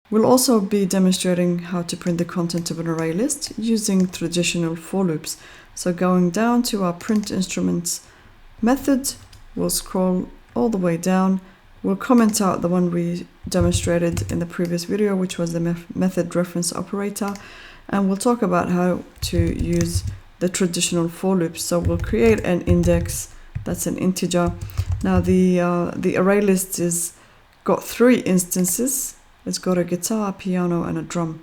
We'll also be demonstrating how to print the content of an array list using traditional for loops. So going down to our print instruments method, we'll scroll all the way down. We'll comment out the one we demonstrated in the previous video, which was the method reference operator. And we'll talk about how to use the traditional for loops. So we'll create an index that's an integer. Now the array list is got 3 instances. It's got a guitar, piano, and a drum.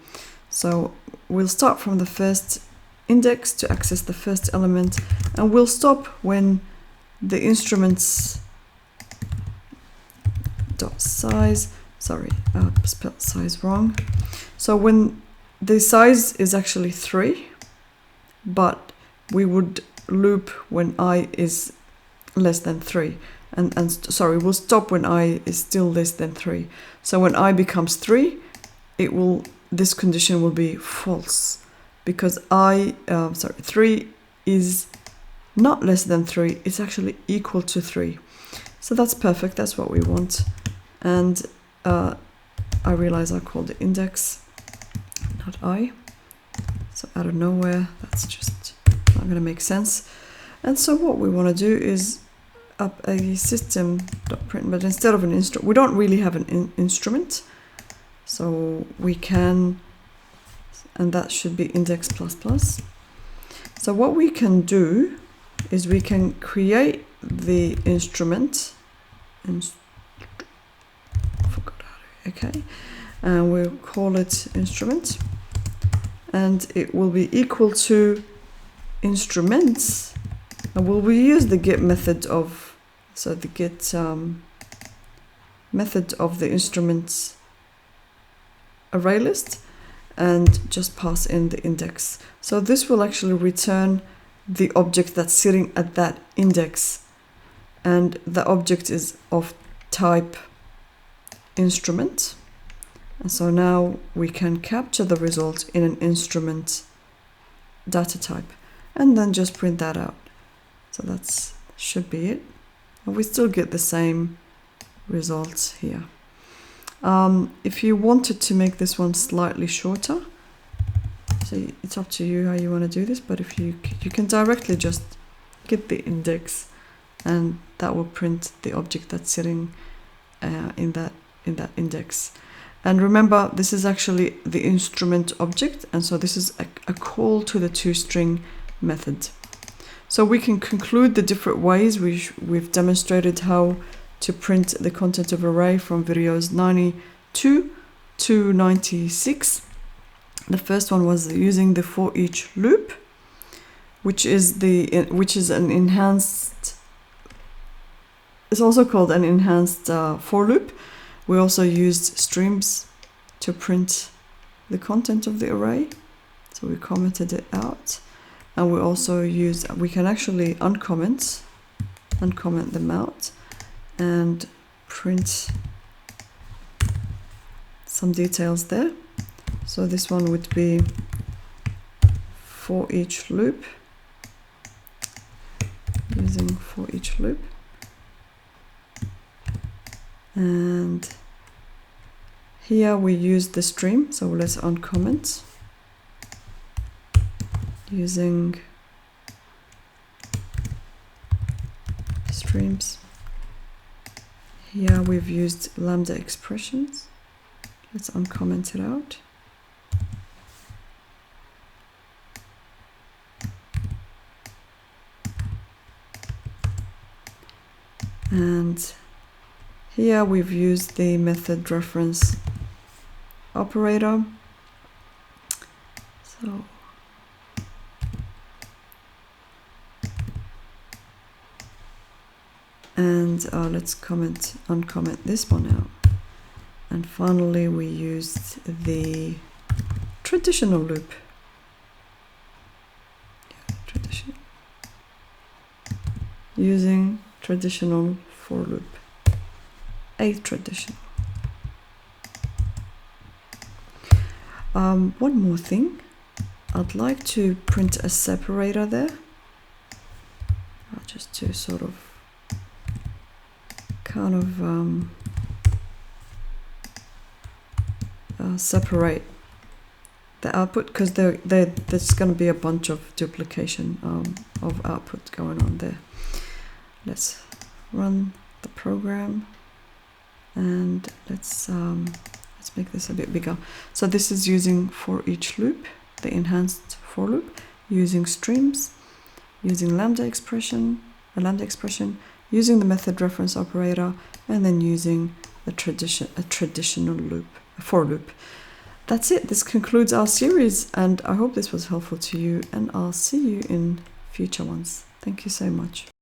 So we'll start from the first index to access the first element, and we'll stop when the instruments dot size, sorry, I spelled size wrong. So when the size is actually 3, but we would loop when I is less than 3. And sorry, we'll stop when I is still less than 3. So when I becomes 3, this condition will be false, because 3 is not less than 3, it's actually equal to 3. So that's perfect, that's what we want. And I realize I called it index, not I. So out of nowhere, that's just not going to make sense. And so what we want to do is up a system.print, but instead of an instrument, we don't really have an instrument, so we can, and that should be index ++. So what we can do is we can create the instrument, and okay, and we'll call it instrument, and it will be equal to instruments. And we'll use the get method of, so the get method of the instruments array list, and just pass in the index. So this will actually return the object that's sitting at that index, and the object is of type instrument. And so now we can capture the result in an instrument data type, and then just print that out. So that should be it. And we still get the same results here. If you wanted to make this one slightly shorter, so it's up to you how you want to do this, but if you can directly just get the index, and that will print the object that's sitting in that index. And remember, this is actually the instrument object, and so this is a call to the toString method. So we can conclude the different ways we've demonstrated how to print the content of array from videos 92 to 96. The first one was using the for each loop, which is an enhanced. It's also called an enhanced for loop. We also used streams to print the content of the array, so we commented it out. And we also we can actually uncomment them out and print some details there. So this one would be for each loop, using for each loop. And here we use the stream, so let's uncomment. Using streams. Here we've used lambda expressions. Let's uncomment it out. And here we've used the method reference operator. So and let's uncomment this one out. And finally we used the traditional loop. Using traditional for loop. A traditional. One more thing. I'd like to print a separator there. Just to sort of separate the output, because there's going to be a bunch of duplication of output going on there. Let's run the program, and let's make this a bit bigger. So this is using for each loop, the enhanced for loop, using streams, using a lambda expression, using the method reference operator, and then using a traditional loop, a for loop. That's it. This concludes our series, and I hope this was helpful to you, and I'll see you in future ones. Thank you so much.